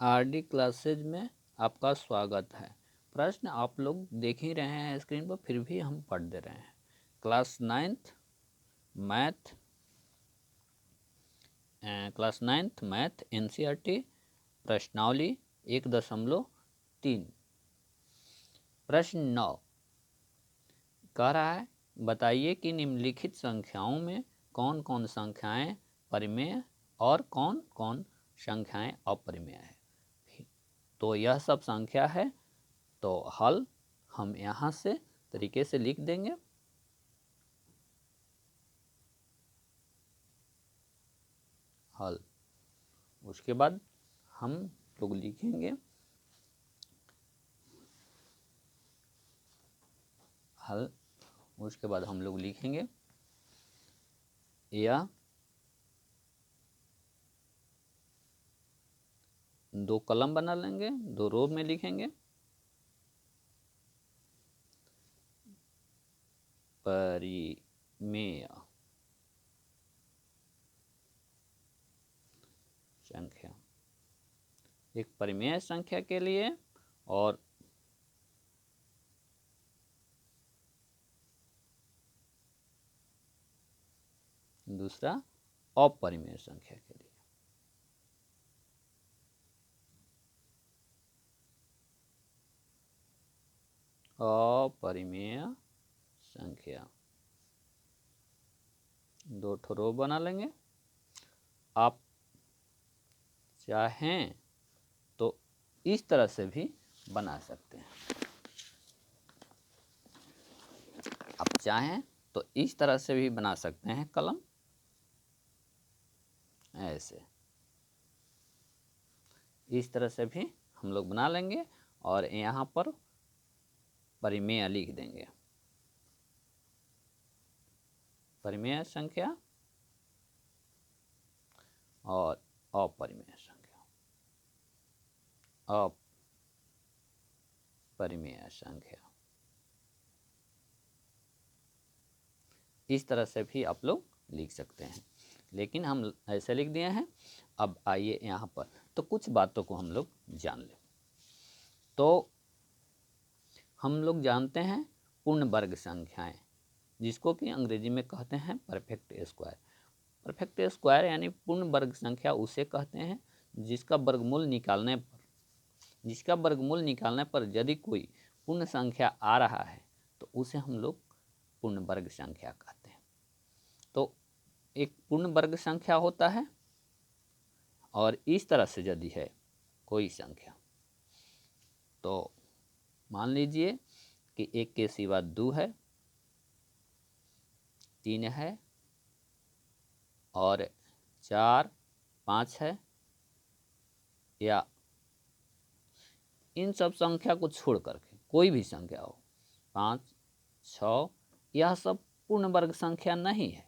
RD classes में आपका स्वागत है। प्रश्न आप लोग देख ही रहे हैं स्क्रीन पर, फिर भी हम पढ़ दे रहे हैं। क्लास नाइन्थ मैथ एनसीईआरटी प्रश्नावली 1.3। प्रश्न 9 कह रहा है, बताइए कि निम्नलिखित संख्याओं में कौन कौन संख्याएं परिमेय और कौन कौन संख्याएं अपरिमेय है। तो यह सब संख्या है, तो हल हम यहाँ से तरीके से लिख देंगे। हल उसके बाद हम लोग लिखेंगे हल उसके बाद हम लोग लिखेंगे यह 2 कॉलम बना लेंगे, 2 रो में लिखेंगे परिमेय संख्या, एक परिमेय संख्या के लिए और दूसरा अपरिमेय संख्या के लिए। अपरिमेय संख्या 2 ठो रो बना लेंगे। आप चाहें तो इस तरह से भी बना सकते हैं, आप चाहें तो इस तरह से भी बना सकते हैं कलम, ऐसे इस तरह से भी हम लोग बना लेंगे और यहाँ पर परिमेय लिख देंगे। परिमेय संख्या और अपरिमेय संख्या, अपरिमेय संख्या, इस तरह से भी आप लोग लिख सकते हैं, लेकिन हम ऐसे लिख दिए हैं। अब आइए यहाँ पर तो कुछ बातों को हम लोग जान लें। तो हम लोग जानते हैं पूर्ण वर्ग संख्याएं, जिसको कि अंग्रेजी में कहते हैं परफेक्ट स्क्वायर। परफेक्ट स्क्वायर यानी पूर्ण वर्ग संख्या उसे कहते हैं जिसका वर्गमूल निकालने पर यदि कोई पूर्ण संख्या आ रहा है तो उसे हम लोग पूर्ण वर्ग संख्या कहते हैं। तो एक पूर्ण वर्ग संख्या होता है, और इस तरह से यदि है कोई संख्या, तो मान लीजिए कि 1 के सिवा 2 है, 3 है और 4 5 है, या इन सब संख्या को छोड़ करके कोई भी संख्या हो 5 6, यह सब पूर्ण वर्ग संख्या नहीं है।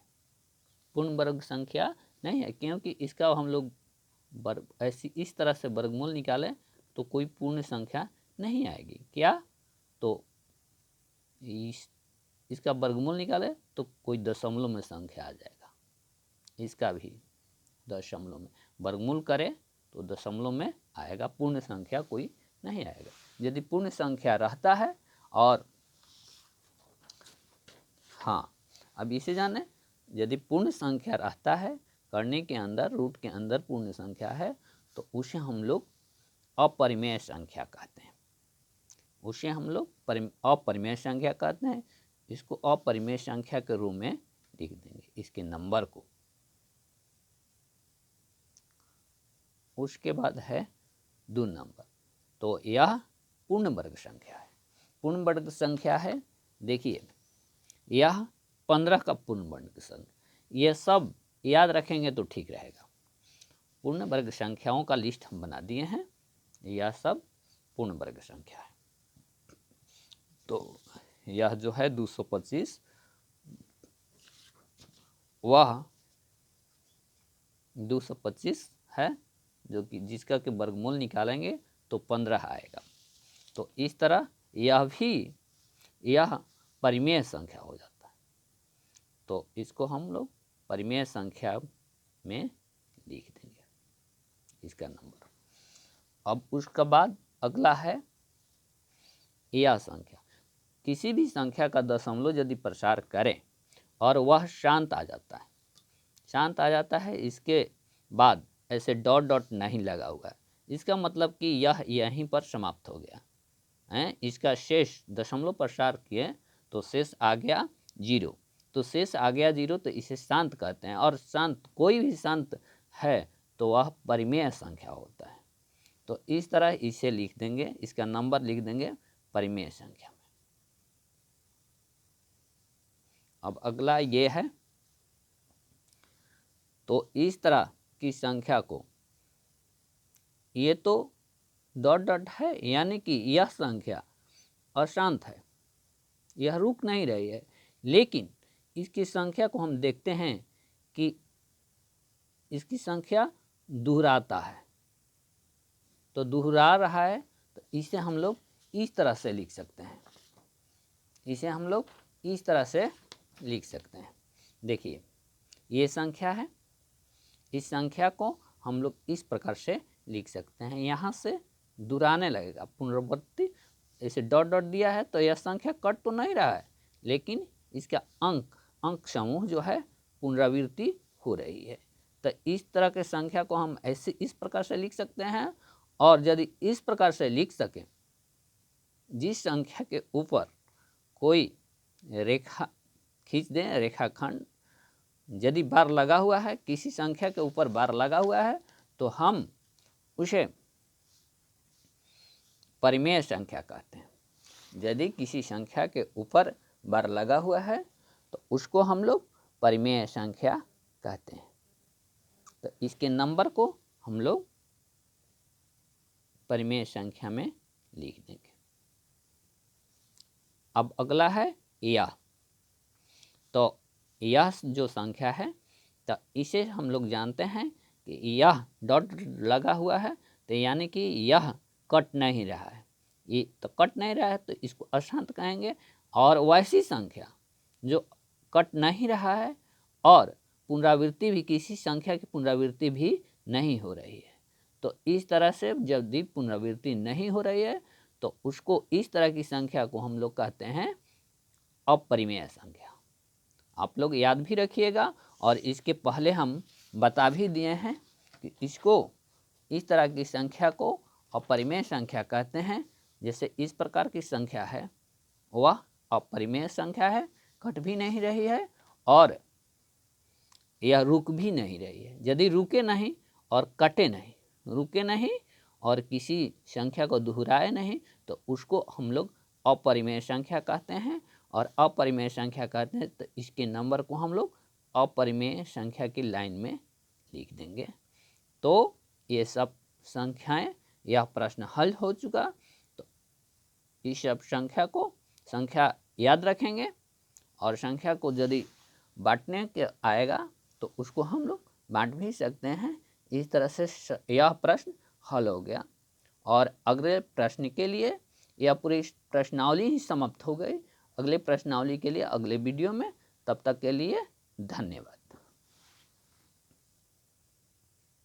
पूर्ण वर्ग संख्या नहीं है क्योंकि इसका हम लोग ऐसी इस तरह से वर्गमूल निकालें तो कोई पूर्ण संख्या नहीं आएगी। क्या? तो इसका वर्गमूल निकाले तो कोई दशमलव में संख्या आ जाएगा, इसका भी दशमलव में वर्गमूल करे तो दशमलव में आएगा, पूर्ण संख्या कोई नहीं आएगा। यदि पूर्ण संख्या रहता है और हाँ, अब इसे जाने, यदि पूर्ण संख्या रहता है करने के अंदर, रूट के अंदर पूर्ण संख्या है, तो उसे हम लोग अपरिमेय संख्या कहते हैं। उसे हम लोग अपरिमेय संख्या कहते हैं। इसको अपरिमेय संख्या के रूप में लिख देंगे, इसके नंबर को। उसके बाद है 2 नंबर, तो यह पूर्ण वर्ग संख्या है। पूर्ण वर्ग संख्या है, देखिए यह 15 का पूर्ण वर्ग संख्या, ये सब याद रखेंगे तो ठीक रहेगा। पूर्ण वर्ग संख्याओं का लिस्ट हम बना दिए हैं, यह सब पूर्ण वर्ग संख्या है। तो यह जो है 225, वह 225 है, जो कि जिसका कि वर्गमूल निकालेंगे तो 15 आएगा। तो इस तरह यह परिमेय संख्या हो जाता है, तो इसको हम लोग परिमेय संख्या में लिख देंगे, इसका नंबर। अब उसके बाद अगला है यह संख्या। किसी भी संख्या का दशमलव यदि प्रसार करें और वह शांत आ जाता है, शांत आ जाता है, इसके बाद ऐसे डॉट डॉट नहीं लगा हुआ है, इसका मतलब कि यह यहीं पर समाप्त हो गया है। इसका शेष दशमलव प्रसार किए तो शेष आ गया 0, तो शेष आ गया 0, तो इसे शांत कहते हैं। और शांत, कोई भी शांत है तो वह परिमेय संख्या होता है। तो इस तरह इसे लिख देंगे, इसका नंबर लिख देंगे परिमेय संख्या में। अब अगला ये है, तो इस तरह की संख्या को, ये तो डॉट डॉट है, यानी कि यह संख्या अशांत है, यह रुक नहीं रही है, लेकिन इसकी संख्या को हम देखते हैं कि इसकी संख्या दोहराता है, तो दोहरा रहा है, तो इसे हम लोग इस तरह से लिख सकते हैं, इसे हम लोग इस तरह से लिख सकते हैं। देखिए ये संख्या है, इस संख्या को हम लोग इस प्रकार से लिख सकते हैं। यहाँ से दोहराने लगेगा, पुनरावृत्ति, ऐसे डॉट डॉट दिया है तो यह संख्या कट तो नहीं रहा है, लेकिन इसका अंक समूह जो है पुनरावृत्ति हो रही है। तो इस तरह के संख्या को हम ऐसे इस प्रकार से लिख सकते हैं। और यदि इस प्रकार से लिख सकें, जिस संख्या के ऊपर कोई रेखा खींच दें, रेखाखंड यदि बार लगा हुआ है, किसी संख्या के ऊपर बार लगा हुआ है, तो हम उसे परिमेय संख्या कहते हैं। यदि किसी संख्या के ऊपर बार लगा हुआ है तो उसको हम लोग परिमेय संख्या कहते हैं। तो इसके नंबर को हम लोग परिमेय संख्या में लिख देंगे। अब अगला है यह, तो यह जो संख्या है, तो इसे हम लोग जानते हैं कि यह डॉट लगा हुआ है, तो यानी कि यह कट नहीं रहा है, ये तो कट नहीं रहा है, तो इसको अशांत कहेंगे। और वैसी संख्या जो कट नहीं रहा है और पुनरावृत्ति भी, किसी संख्या की पुनरावृत्ति भी नहीं हो रही है, तो इस तरह से जब भी पुनरावृत्ति नहीं हो रही है तो उसको, इस तरह की संख्या को हम लोग कहते हैं अपरिमेय संख्या। आप लोग याद भी रखिएगा, और इसके पहले हम बता भी दिए हैं कि इसको, इस तरह की संख्या को अपरिमेय संख्या कहते हैं। जैसे इस प्रकार की संख्या है वह अपरिमेय संख्या है, कट भी नहीं रही है और यह रुक भी नहीं रही है। यदि रुके नहीं और कटे नहीं, रुके नहीं और किसी संख्या को दोहराए नहीं, तो उसको हम लोग अपरिमेय संख्या कहते हैं। और अपरिमेय संख्या कहते हैं तो इसके नंबर को हम लोग अपरिमेय संख्या की लाइन में लिख देंगे। तो ये सब संख्याएं, यह प्रश्न हल हो चुका। तो इस सब संख्या याद रखेंगे, और संख्या को यदि बांटने के आएगा तो उसको हम लोग बांट भी सकते हैं। इस तरह से यह प्रश्न हल हो गया। और अगले प्रश्न के लिए यह पूरी प्रश्नावली ही समाप्त हो गई। अगले प्रश्नावली के लिए अगले वीडियो में, तब तक के लिए धन्यवाद।